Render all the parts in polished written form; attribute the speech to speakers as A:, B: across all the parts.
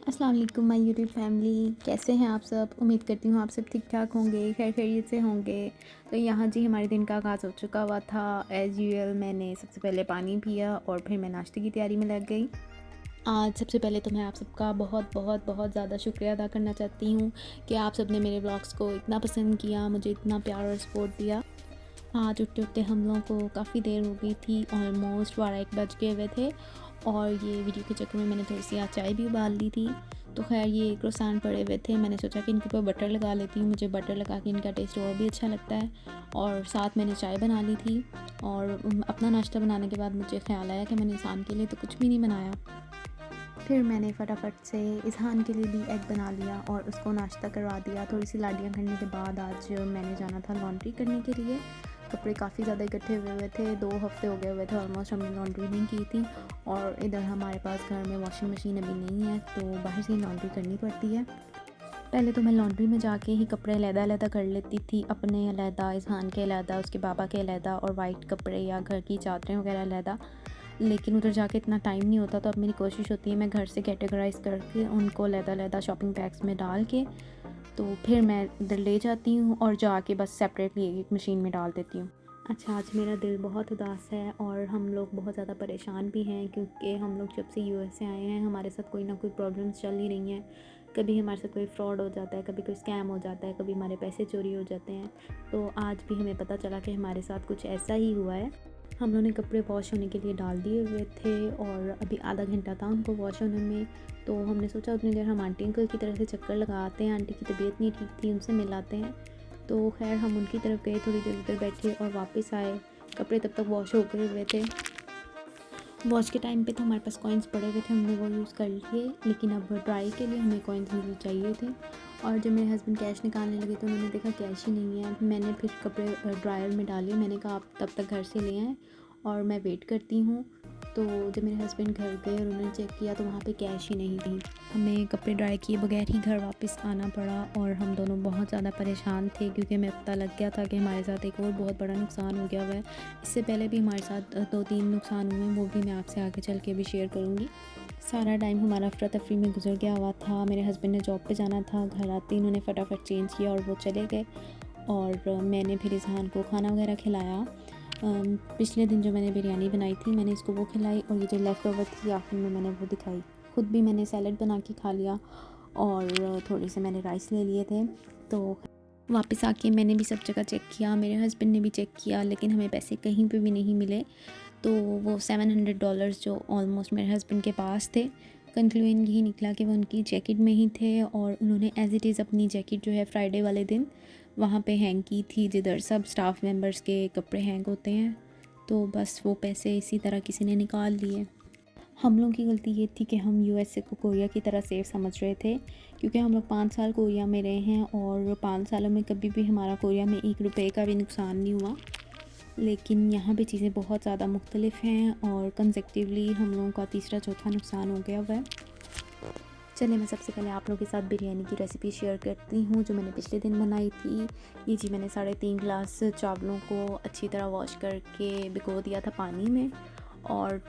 A: अस्सलाम वालेकुम my YouTube family, कैसे हैं आप सब। उम्मीद करती हूँ आप सब ठीक ठाक होंगे, खैर खैरियत से होंगे। तो यहाँ जी हमारे दिन का आगाज़ हो चुका हुआ था। एज़ यूजुअल मैंने सबसे पहले पानी पिया और फिर मैं नाश्ते की तैयारी में लग गई। आज सबसे पहले तो मैं आप सबका बहुत बहुत बहुत ज़्यादा शुक्रिया अदा करना चाहती हूँ कि आप सब ने मेरे व्लॉग्स को इतना पसंद किया, मुझे इतना प्यार और सपोर्ट दिया। आज उठते उठते हम लोगों को काफ़ी देर हो गई थी, ऑलमोस्ट 12-1 बज गए हुए थे और ये वीडियो के चक्कर में मैंने थोड़ी सी आज चाय भी उबाल ली थी। तो खैर ये क्रोसान पड़े हुए थे, मैंने सोचा कि इनके ऊपर बटर लगा लेती हूँ, मुझे बटर लगा के इनका टेस्ट और भी अच्छा लगता है। और साथ मैंने चाय बना ली थी और अपना नाश्ता बनाने के बाद मुझे ख़्याल आया कि मैंने इंसान के लिए तो कुछ भी नहीं बनाया। फिर मैंने फटाफट से इज़हान के लिए भी एग बना लिया और उसको नाश्ता करवा दिया। थोड़ी सी लाडियाँ करने के बाद आज मैंने जाना था लॉन्ड्री करने के लिए। कपड़े काफ़ी ज़्यादा इकट्ठे हुए थे, 2 हफ़्ते हो गए हुए थे ऑलमोस्ट हमने लॉन्ड्री नहीं की थी। और इधर हमारे पास घर में वॉशिंग मशीन अभी नहीं है, तो बाहर से ही लॉन्ड्री करनी पड़ती है। पहले तो मैं लॉन्ड्री में जाके ही कपड़े अलग-अलग कर लेती थी, अपने अलग, इज़हान के अलग, उसके पापा के अलग और वाइट कपड़े या घर की चादरें वगैरह अलग। लेकिन उधर जाके इतना टाइम नहीं होता, तो अब मेरी कोशिश होती है मैं घर से कैटेगराइज़ करके उनको अलग-अलग शॉपिंग बैग्स में डाल के तो फिर मैं इधर ले जाती हूँ और जाके बस सेपरेटली एक मशीन में डाल देती हूँ। अच्छा, आज मेरा दिल बहुत उदास है और हम लोग बहुत ज़्यादा परेशान भी हैं क्योंकि हम लोग जब से यूएस से आए हैं हमारे साथ कोई ना कोई प्रॉब्लम्स चल ही रही हैं। कभी हमारे साथ कोई फ्रॉड हो जाता है, कभी कोई स्कैम हो जाता है, कभी हमारे पैसे चोरी हो जाते हैं। तो आज भी हमें पता चला कि हमारे साथ कुछ ऐसा ही हुआ है। हम लोगों ने कपड़े वॉश होने के लिए डाल दिए हुए थे और अभी आधा घंटा था उनको वॉश होने में। तो हमने सोचा उतनी देर हम आंटी अंकल की तरफ से चक्कर लगाते हैं, आंटी की तबीयत नहीं ठीक थी, उनसे मिलाते हैं। तो खैर हम उनकी तरफ गए, थोड़ी देर उधर बैठे और वापस आए। कपड़े तब तक वॉश हो गए हुए थे। वॉश के टाइम पे तो हमारे पास कॉइन्स पड़े हुए थे, हमने वो यूज़ कर लिए, लेकिन अब ड्राई के लिए हमें कॉइन्स मुझे चाहिए थे। और जब मेरे हस्बैंड कैश निकालने लगे तो उन्होंने देखा कैश ही नहीं है। मैंने फिर कपड़े ड्रायर में डाले, मैंने कहा आप तब तक घर से ले आएँ और मैं वेट करती हूँ। तो जब मेरे हस्बैंड घर गए और उन्होंने चेक किया तो वहाँ पे कैश ही नहीं थी। हमें कपड़े ड्राई किए बगैर ही घर वापस आना पड़ा और हम दोनों बहुत ज़्यादा परेशान थे क्योंकि हमें पता लग गया था कि हमारे साथ एक और बहुत बड़ा नुकसान हो गया हुआ है। इससे पहले भी हमारे साथ 2-3 नुकसान हुए हैं, वो भी मैं आपसे आगे चल के भी शेयर करूँगी। सारा टाइम हमारा अफरा तफरी में गुजर गया हुआ था। मेरे हस्बैंड ने जॉब पे जाना था, घर आते ही उन्होंने फटाफट चेंज किया और वो चले गए और मैंने फिर इज़हान को खाना वगैरह खिलाया। पिछले दिन जो मैंने बिरयानी बनाई थी मैंने इसको वो खिलाई और ये जो लेफ़्ट ओवर थी आखिर में मैंने वो दिखाई। खुद भी मैंने सैलड बना के खा लिया और थोड़े से मैंने राइस ले लिए थे। तो वापस आके मैंने भी सब जगह चेक किया, मेरे हस्बैंड ने भी चेक किया, लेकिन हमें पैसे कहीं पे भी नहीं मिले। तो वो $700 जो ऑलमोस्ट मेरे हस्बैंड के पास थे, कंक्लूजन यही निकला कि वो उनकी जैकेट में ही थे और उन्होंने एज़ इट इज़ अपनी जैकेट जो है फ्राइडे वाले दिन वहाँ पे हैंग की थी जिधर सब स्टाफ मेंबर्स के कपड़े हैंग होते हैं। तो बस वो पैसे इसी तरह किसी ने निकाल लिए। हम लोगों की गलती ये थी कि हम यूएसए को कोरिया की तरह सेफ समझ रहे थे क्योंकि हम लोग 5 साल कोरिया में रहे हैं और 5 सालों में कभी भी हमारा कोरिया में 1 रुपये का भी नुकसान नहीं हुआ। लेकिन यहाँ पे चीज़ें बहुत ज़्यादा मुख्तलिफ हैं और कंसेक्टिवली हम लोगों का तीसरा चौथा नुकसान हो गया हुआ है। चलिए मैं सबसे पहले आप लोगों के साथ बिरयानी की रेसिपी शेयर करती हूँ जो मैंने पिछले दिन बनाई थी। ये जी मैंने 3.5 गिलास चावलों को अच्छी तरह वॉश करके भिगो दिया था पानी में और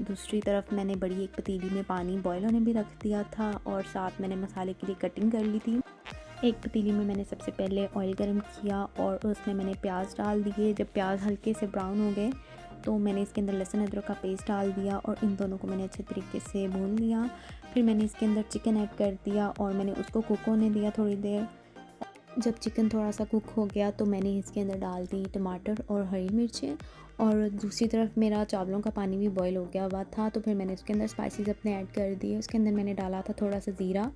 A: दूसरी तरफ मैंने बड़ी एक पतीली में पानी बॉयल होने भी रख दिया था और साथ मैंने मसाले के लिए कटिंग कर ली थी। एक पतीली में मैंने सबसे पहले ऑयल गरम किया और उसमें मैंने प्याज डाल दिए। जब प्याज हल्के से ब्राउन हो गए तो मैंने इसके अंदर लहसुन अदरक का पेस्ट डाल दिया और इन दोनों को मैंने अच्छे तरीके से भून लिया। फिर मैंने इसके अंदर चिकन ऐड कर दिया और मैंने उसको कुक होने दिया थोड़ी देर। जब चिकन थोड़ा सा कुक हो गया तो मैंने इसके अंदर डाल दी टमाटर और हरी मिर्चें और दूसरी तरफ मेरा चावलों का पानी भी बॉईल हो गया हुआ था। तो फिर मैंने उसके अंदर स्पाइसेस अपने ऐड कर दिए। उसके अंदर मैंने डाला था थोड़ा सा ज़ीरा,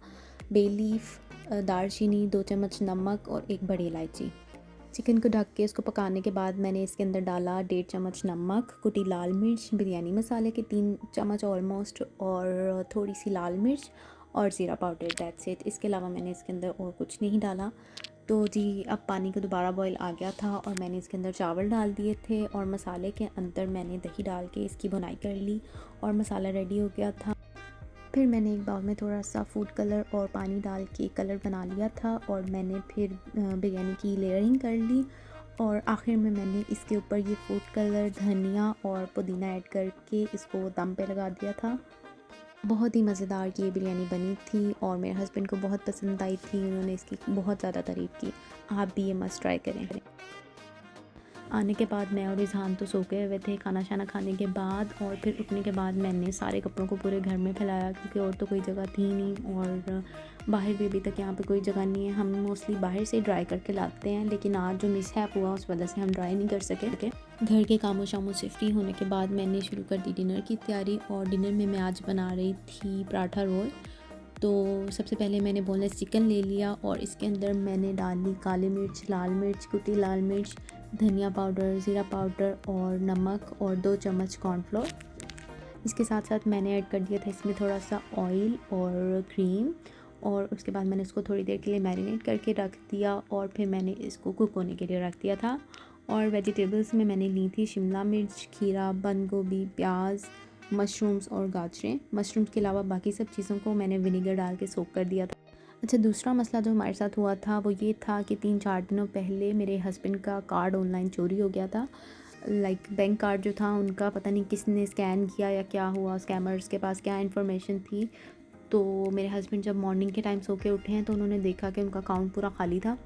A: बे लीफ, दालचीनी, 2 चम्मच नमक और 1 बड़ी इलायची। चिकन को ढक के उसको पकाने के बाद मैंने इसके अंदर डाला 1.5 चम्मच नमक, कुटी लाल मिर्च, बिरयानी मसाले के 3 चम्मच ऑलमोस्ट और थोड़ी सी लाल मिर्च और ज़ीरा पाउडर, दैट्स इट। इसके अलावा मैंने इसके अंदर और कुछ नहीं डाला। तो जी अब पानी का दोबारा बॉईल आ गया था और मैंने इसके अंदर चावल डाल दिए थे और मसाले के अंदर मैंने दही डाल के इसकी भुनाई कर ली और मसाला रेडी हो गया था। फिर मैंने एक बाउल में थोड़ा सा फूड कलर और पानी डाल के कलर बना लिया था और मैंने फिर बिरयानी की लेयरिंग कर ली और आखिर में मैंने इसके ऊपर ये फूड कलर, धनिया और पुदीना ऐड करके इसको दम पे लगा दिया था। बहुत ही मज़ेदार की ये बिरयानी बनी थी और मेरे हस्बैंड को बहुत पसंद आई थी, उन्होंने इसकी बहुत ज़्यादा तारीफ़ की। आप भी ये मस्ट ट्राई करें। आने के बाद मैं और रिज़हान तो सो गए हुए थे खाना शाना खाने के बाद, और फिर उठने के बाद मैंने सारे कपड़ों को पूरे घर में फैलाया क्योंकि और तो कोई जगह थी नहीं, और बाहर भी अभी तक यहाँ पे कोई जगह नहीं है। हम मोस्टली बाहर से ड्राई करके लाते हैं, लेकिन आज जो मिसहैप हुआ उस वजह से हम ड्राई नहीं कर सके। घर के कामों शामों से फ्री होने के बाद मैंने शुरू कर दी डिनर की तैयारी, और डिनर में मैं आज बना रही थी पराठा रोल। तो सबसे पहले मैंने बोनलेस चिकन ले लिया और इसके अंदर मैंने डाली काली मिर्च, लाल मिर्च, कुटी लाल मिर्च, धनिया पाउडर, ज़ीरा पाउडर और नमक और 2 चम्मच कॉर्नफ्लोर। इसके साथ साथ मैंने ऐड कर दिया था इसमें थोड़ा सा ऑयल और क्रीम, और उसके बाद मैंने इसको थोड़ी देर के लिए मैरिनेट करके रख दिया, और फिर मैंने इसको कुक होने के लिए रख दिया था। और वेजिटेबल्स में मैंने ली थी शिमला मिर्च, खीरा, बंद गोभी, प्याज, मशरूम्स और गाजरें। मशरूम्स के अलावा बाकी सब चीज़ों को मैंने विनेगर डाल के सोक कर दिया था। अच्छा, दूसरा मसला जो हमारे साथ हुआ था वो ये था कि 3-4 दिनों पहले मेरे हस्बैंड का कार्ड ऑनलाइन चोरी हो गया था। लाइक बैंक कार्ड जो था उनका पता नहीं किसने स्कैन किया या क्या हुआ, स्कैमर्स के पास क्या इन्फॉर्मेशन थी। तो मेरे हस्बैंड जब मॉर्निंग के टाइम सो के उठे हैं तो उन्होंने देखा कि उनका अकाउंट पूरा खाली था।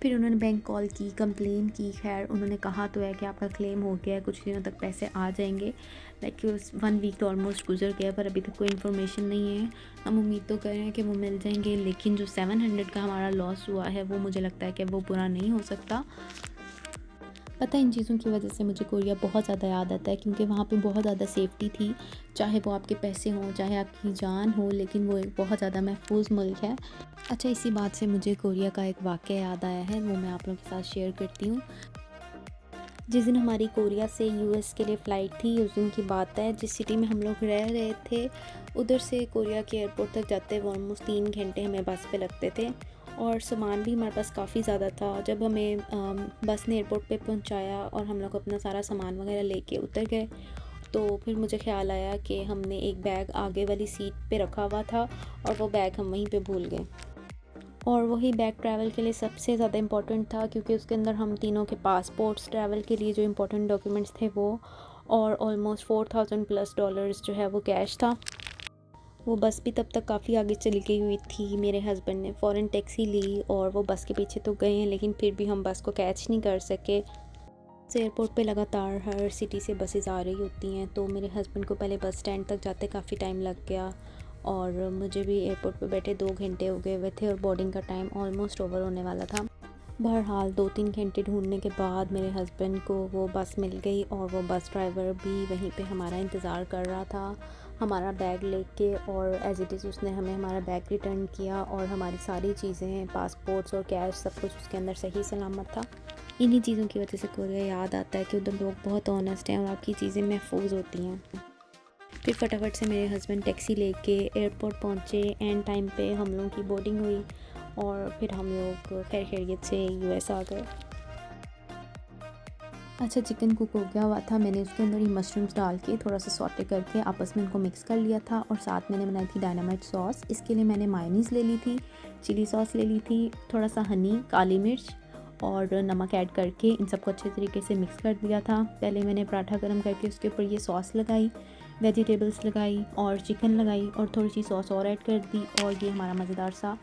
A: फिर उन्होंने बैंक कॉल की, कंप्लेन की। खैर उन्होंने कहा तो है कि आपका क्लेम हो गया है, कुछ दिनों तक पैसे आ जाएंगे। लाइक 1 वीक तो ऑलमोस्ट गुजर गया पर अभी तक कोई इन्फॉर्मेशन नहीं है। हम उम्मीद तो कर रहे हैं कि वो मिल जाएंगे, लेकिन जो 700 का हमारा लॉस हुआ है वो मुझे लगता है कि वो पूरा नहीं हो सकता। पता है, इन चीज़ों की वजह से मुझे कोरिया बहुत ज़्यादा याद आता है क्योंकि वहाँ पे बहुत ज़्यादा सेफ्टी थी, चाहे वो आपके पैसे हों चाहे आपकी जान हो, लेकिन वो एक बहुत ज़्यादा महफूज मुल्क है। अच्छा, इसी बात से मुझे कोरिया का एक वाक़या याद आया है, वो मैं आप लोगों के साथ शेयर करती हूँ। जिस दिन हमारी कोरिया से यूएस के लिए फ़्लाइट थी उस दिन की बात है। जिस सिटी में हम लोग रह रहे थे उधर से कोरिया के एयरपोर्ट तक जाते वो ऑलमोस्ट 3 घंटे हमें बस पे लगते थे, और सामान भी हमारे पास काफ़ी ज़्यादा था। जब हमें बस ने एयरपोर्ट पे पहुंचाया और हम लोग अपना सारा सामान वगैरह लेके उतर गए, तो फिर मुझे ख़्याल आया कि हमने एक बैग आगे वाली सीट पे रखा हुआ था और वो बैग हम वहीं पे भूल गए। और वही बैग ट्रैवल के लिए सबसे ज़्यादा इम्पोर्टेंट था क्योंकि उसके अंदर हम तीनों के पासपोर्ट्स, ट्रैवल के लिए जो इम्पोर्टेंट डॉक्यूमेंट्स थे वो, और ऑलमोस्ट $4000+ जो है वो कैश था। वो बस भी तब तक काफ़ी आगे चली गई हुई थी। मेरे हस्बैंड ने फ़ौरन टैक्सी ली और वो बस के पीछे तो गए हैं, लेकिन फिर भी हम बस को कैच नहीं कर सके। एयरपोर्ट पे लगातार हर सिटी से बसेस आ रही होती हैं, तो मेरे हस्बैंड को पहले बस स्टैंड तक जाते काफ़ी टाइम लग गया, और मुझे भी एयरपोर्ट पे बैठे 2 घंटे हो गए हुए थे और बोर्डिंग का टाइम ऑलमोस्ट ओवर होने वाला था। बहरहाल 2-3 घंटे ढूंढने के बाद मेरे हस्बैंड को वो बस मिल गई, और वो बस ड्राइवर भी वहीं पे हमारा इंतज़ार कर रहा था हमारा बैग लेके, और एज़ इट इज़ उसने हमें हमारा बैग रिटर्न किया, और हमारी सारी चीज़ें, पासपोर्ट्स और कैश सब कुछ उसके अंदर सही सलामत था। इन्हीं चीज़ों की वजह से कोरिया याद आता है कि उधर लोग बहुत ऑनेस्ट हैं और आपकी चीज़ें महफूज होती हैं। फिर फटाफट से मेरे हस्बैंड टैक्सी लेके एयरपोर्ट पहुँचे। एंड टाइम पे हम लोगों की बोर्डिंग हुई और फिर हम लोग खैर खैरियत से यूएस आ गए। अच्छा, चिकन कुक हो गया हुआ था। मैंने उसके अंदर ही मशरूम्स डाल के थोड़ा सा सॉटे करके आपस में उनको मिक्स कर लिया था, और साथ मैंने बनाई थी डायनामाइट सॉस। इसके लिए मैंने मायोनीज़ ले ली थी, चिली सॉस ले ली थी, थोड़ा सा हनी, काली मिर्च और नमक ऐड करके इन सबको अच्छे तरीके से मिक्स कर दिया था। पहले मैंने पराठा गर्म करके उसके ऊपर ये सॉस लगाई, वेजिटेबल्स लगाई और चिकन लगाई और थोड़ी सी सॉस और ऐड कर दी, और ये हमारा मज़ेदार सा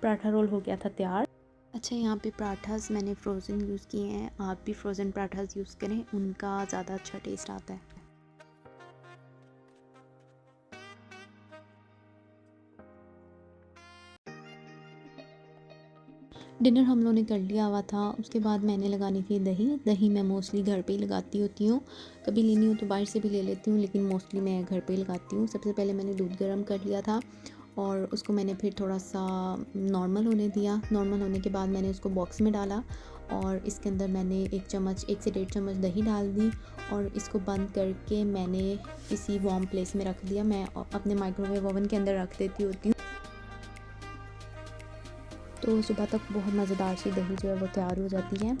A: पराठा रोल हो गया था तैयार। अच्छा, यहाँ पे पराठास मैंने फ़्रोज़न यूज़ किए हैं, आप भी फ़्रोज़न पराठास यूज़ करें, उनका ज़्यादा अच्छा टेस्ट आता है। डिनर हम लोगों ने कर लिया हुआ था। उसके बाद मैंने लगानी थी दही। दही मैं मोस्टली घर पे ही लगाती होती हूँ, कभी लेनी हो तो बाहर से भी ले लेती हूँ, लेकिन मोस्टली मैं घर पे ही लगाती हूँ। सबसे पहले मैंने दूध गर्म कर लिया था और उसको मैंने फिर थोड़ा सा नॉर्मल होने दिया। नॉर्मल होने के बाद मैंने उसको बॉक्स में डाला और इसके अंदर मैंने 1 से 1.5 चम्मच दही डाल दी, और इसको बंद करके मैंने किसी वार्म प्लेस में रख दिया। मैं अपने माइक्रोवेव ओवन के अंदर रख देती होती हूँ, तो सुबह तक बहुत मज़ेदार सी दही जो है वो तैयार हो जाती है।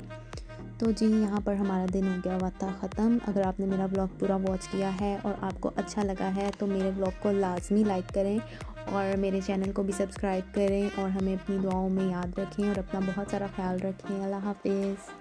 A: तो जी, यहाँ पर हमारा दिन हो गया हुआ था ख़त्म। अगर आपने मेरा व्लॉग पूरा वॉच किया है और आपको अच्छा लगा है तो मेरे व्लॉग को लाजमी लाइक करें और मेरे चैनल को भी सब्सक्राइब करें, और हमें अपनी दुआओं में याद रखें और अपना बहुत सारा ख्याल रखें। अल्लाह हाफ़िज़।